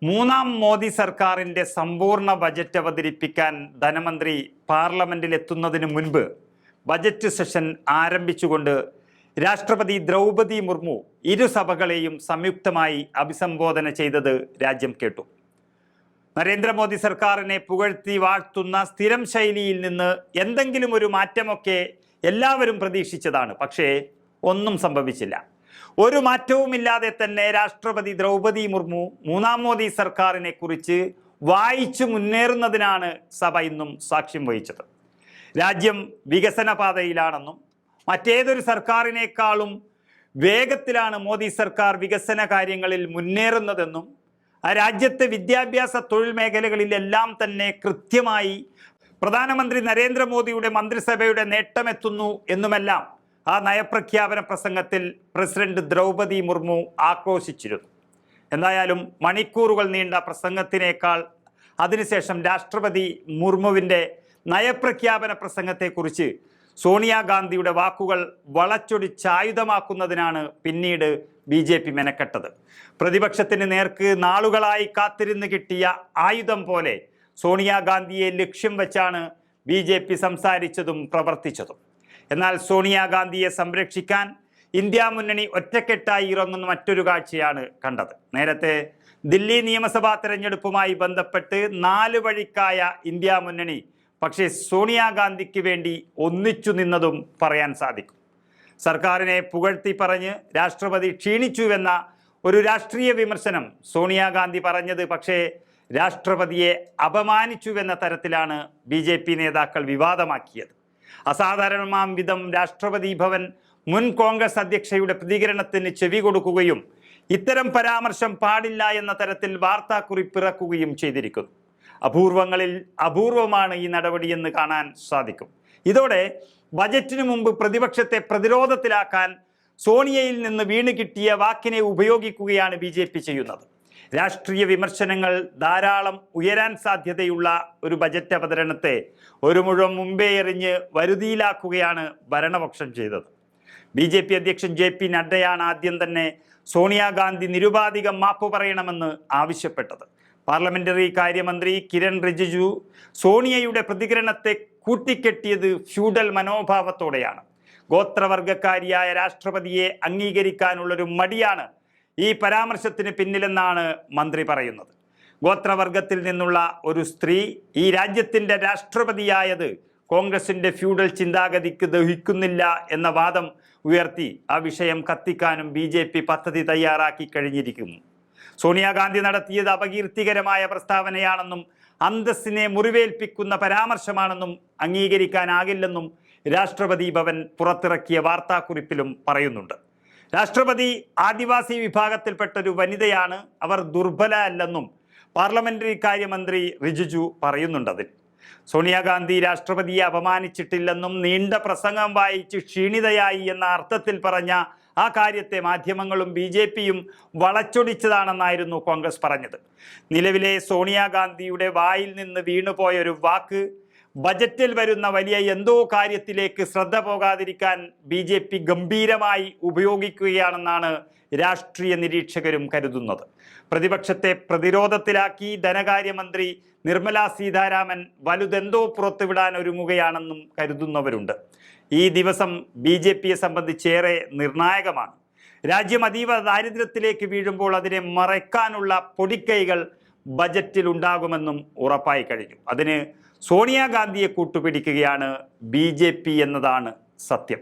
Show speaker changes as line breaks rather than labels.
മൂന്നാം മോദി സർക്കാരിൻ്റെ സമ്പൂർണ്ണ ബജറ്റ് അവതരിപ്പിക്കാൻ ധനമന്ത്രി പാർലമെന്റിൽ എത്തുന്നതിന് മുൻപ് ബജറ്റ് സെഷൻ ആരംഭിച്ചുകൊണ്ട് രാഷ്ട്രപതി ദ്രൗപദി മുർമു ഇരുസഭകളെയും സംയുക്തമായി അഭിസംബോധന ചെയ്തത് രാജ്യം കേട്ടു. നരേന്ദ്രമോദി സർക്കാരിനെ പുകഴ്ത്തി വാഴ്ത്തുന്ന സ്ഥിരം ശൈലിയിൽ നിന്ന് എന്തെങ്കിലും ഒരു മാറ്റമൊക്കെ എല്ലാവരും പ്രതീക്ഷിച്ചതാണ്. പക്ഷേ ഒന്നും സംഭവിച്ചില്ല. ഒരു മാറ്റവുമില്ലാതെ തന്നെ രാഷ്ട്രപതി ദ്രൗപദി മുർമു മൂന്നാം മോദി സർക്കാരിനെ കുറിച്ച് വായിച്ചു മുന്നേറുന്നതിനാണ് സഭ ഇന്നും സാക്ഷ്യം വഹിച്ചത്. രാജ്യം വികസന പാതയിലാണെന്നും മറ്റേതൊരു സർക്കാരിനേക്കാളും വേഗത്തിലാണ് മോദി സർക്കാർ വികസന കാര്യങ്ങളിൽ മുന്നേറുന്നതെന്നും ആ രാജ്യത്തെ വിദ്യാഭ്യാസ തൊഴിൽ മേഖലകളിലെല്ലാം തന്നെ കൃത്യമായി പ്രധാനമന്ത്രി നരേന്ദ്രമോദിയുടെ മന്ത്രിസഭയുടെ നേട്ടമെത്തുന്നു എന്നുമെല്ലാം ആ നയപ്രഖ്യാപന പ്രസംഗത്തിൽ പ്രസിഡന്റ് ദ്രൗപദി മുർമു ആക്രോശിച്ചിരുന്നു. എന്തായാലും മണിക്കൂറുകൾ നീണ്ട പ്രസംഗത്തിനേക്കാൾ അതിനുശേഷം രാഷ്ട്രപതി മുർമുവിൻ്റെ നയപ്രഖ്യാപന പ്രസംഗത്തെക്കുറിച്ച് സോണിയാഗാന്ധിയുടെ വാക്കുകൾ വളച്ചൊടിച്ചായുധമാക്കുന്നതിനാണ് പിന്നീട് BJP മെനക്കെട്ടത്. പ്രതിപക്ഷത്തിന് നേർക്ക് നാളുകളായി കാത്തിരുന്ന് കിട്ടിയ ആയുധം പോലെ സോണിയാഗാന്ധിയെ ലക്ഷ്യം വെച്ചാണ് BJP സംസാരിച്ചതും പ്രവർത്തിച്ചതും. എന്നാൽ സോണിയാഗാന്ധിയെ സംരക്ഷിക്കാൻ ഇന്ത്യ മുന്നണി ഒറ്റക്കെട്ടായി ഇറങ്ങുന്ന മറ്റൊരു കാഴ്ചയാണ് കണ്ടത്. നേരത്തെ ദില്ലി നിയമസഭാ തെരഞ്ഞെടുപ്പുമായി ബന്ധപ്പെട്ട് 4 വഴിക്കായ ഇന്ത്യ മുന്നണി പക്ഷേ സോണിയാഗാന്ധിക്ക് വേണ്ടി ഒന്നിച്ചു നിന്നതും പറയാൻ സാധിക്കും. സർക്കാരിനെ പുകഴ്ത്തി പറഞ്ഞ് രാഷ്ട്രപതി ക്ഷീണിച്ചുവെന്ന ഒരു രാഷ്ട്രീയ വിമർശനം സോണിയാഗാന്ധി പറഞ്ഞത് പക്ഷേ രാഷ്ട്രപതിയെ അപമാനിച്ചുവെന്ന തരത്തിലാണ് BJP നേതാക്കൾ വിവാദമാക്കിയത്. അസാധാരണമാം വിധം രാഷ്ട്രപതി ഭവൻ മുൻ കോൺഗ്രസ് അധ്യക്ഷയുടെ പ്രതികരണത്തിന് ചെവി കൊടുക്കുകയും ഇത്തരം പരാമർശം പാടില്ല എന്ന തരത്തിൽ വാർത്താക്കുറിപ്പിറക്കുകയും ചെയ്തിരിക്കുന്നു. അപൂർവങ്ങളിൽ അപൂർവമാണ് ഈ നടപടിയെന്ന് കാണാൻ സാധിക്കും. ഇതോടെ ബജറ്റിനു മുമ്പ് പ്രതിപക്ഷത്തെ പ്രതിരോധത്തിലാക്കാൻ സോണിയയിൽ നിന്ന് വീണ് കിട്ടിയ വാക്കിനെ ഉപയോഗിക്കുകയാണ് BJP ചെയ്യുന്നത്. രാഷ്ട്രീയ വിമർശനങ്ങൾ ധാരാളം ഉയരാൻ സാധ്യതയുള്ള ഒരു ബജറ്റ് അവതരണത്തെ ഒരു മുഴം മുമ്പേ എറിഞ്ഞ് വരുതിയിലാക്കുകയാണ് ഭരണപക്ഷം ചെയ്തത്. BJP അധ്യക്ഷൻ JP നഡ്ഡയാണ് ആദ്യം തന്നെ സോണിയാഗാന്ധി നിരുപാധികം മാപ്പ് പറയണമെന്ന് ആവശ്യപ്പെട്ടത്. പാർലമെന്ററി കാര്യമന്ത്രി കിരൺ റിജിജു സോണിയയുടെ പ്രതികരണത്തെ കൂട്ടിക്കെട്ടിയത് ഫ്യൂഡൽ മനോഭാവത്തോടെയാണ്. ഗോത്രവർഗക്കാരിയായ രാഷ്ട്രപതിയെ അംഗീകരിക്കാനുള്ളൊരു മടിയാണ് ഈ പരാമർശത്തിന് പിന്നിലെന്നാണ് മന്ത്രി പറയുന്നത്. ഗോത്രവർഗത്തിൽ നിന്നുള്ള ഒരു സ്ത്രീ ഈ രാജ്യത്തിൻ്റെ രാഷ്ട്രപതിയായത് കോൺഗ്രസിൻ്റെ ഫ്യൂഡൽ ചിന്താഗതിക്ക് ദഹിക്കുന്നില്ല എന്ന വാദം ഉയർത്തി ആ വിഷയം കത്തിക്കാനും BJP പദ്ധതി തയ്യാറാക്കി കഴിഞ്ഞിരിക്കുന്നു. സോണിയാഗാന്ധി നടത്തിയത് അപകീർത്തികരമായ പ്രസ്താവനയാണെന്നും അന്തസ്സിനെ മുറിവേൽപ്പിക്കുന്ന പരാമർശമാണെന്നും അംഗീകരിക്കാനാകില്ലെന്നും രാഷ്ട്രപതി ഭവൻ പുറത്തിറക്കിയ വാർത്താക്കുറിപ്പിലും പറയുന്നുണ്ട്. രാഷ്ട്രപതി ആദിവാസി വിഭാഗത്തിൽപ്പെട്ടൊരു വനിതയാണ്, അവർ ദുർബല അല്ലെന്നും പാർലമെന്ററി കാര്യമന്ത്രി റിജിജു പറയുന്നുണ്ടതിൽ. സോണിയാഗാന്ധി രാഷ്ട്രപതിയെ അപമാനിച്ചിട്ടില്ലെന്നും നീണ്ട പ്രസംഗം വായിച്ച് ക്ഷീണിതയായി എന്ന അർത്ഥത്തിൽ പറഞ്ഞ ആ കാര്യത്തെ മാധ്യമങ്ങളും BJPയും വളച്ചൊടിച്ചതാണെന്നായിരുന്നു കോൺഗ്രസ് പറഞ്ഞത്. നിലവിലെ സോണിയാഗാന്ധിയുടെ വായിൽ നിന്ന് വീണുപോയൊരു വാക്ക് ബജറ്റിൽ വരുന്ന വലിയ എന്തോ കാര്യത്തിലേക്ക് ശ്രദ്ധ പോകാതിരിക്കാൻ BJP ഗംഭീരമായി ഉപയോഗിക്കുകയാണെന്നാണ് രാഷ്ട്രീയ നിരീക്ഷകരും കരുതുന്നത്. പ്രതിപക്ഷത്തെ പ്രതിരോധത്തിലാക്കി ധനകാര്യമന്ത്രി നിർമ്മല സീതാരാമൻ വലുതെന്തോ പുറത്തുവിടാൻ ഒരുങ്ങുകയാണെന്നും കരുതുന്നവരുണ്ട്. ഈ ദിവസം BJPയെ സംബന്ധിച്ചേറെ നിർണായകമാണ്. രാജ്യം അതീവ ദാരിദ്ര്യത്തിലേക്ക് വീഴുമ്പോൾ അതിനെ മറയ്ക്കാനുള്ള പൊടിക്കൈകൾ ബജറ്റിൽ ഉണ്ടാകുമെന്നും ഉറപ്പായി കഴിഞ്ഞു. അതിന് സോണിയാഗാന്ധിയെ കൂട്ടുപിടിക്കുകയാണ് BJP എന്നതാണ് സത്യം.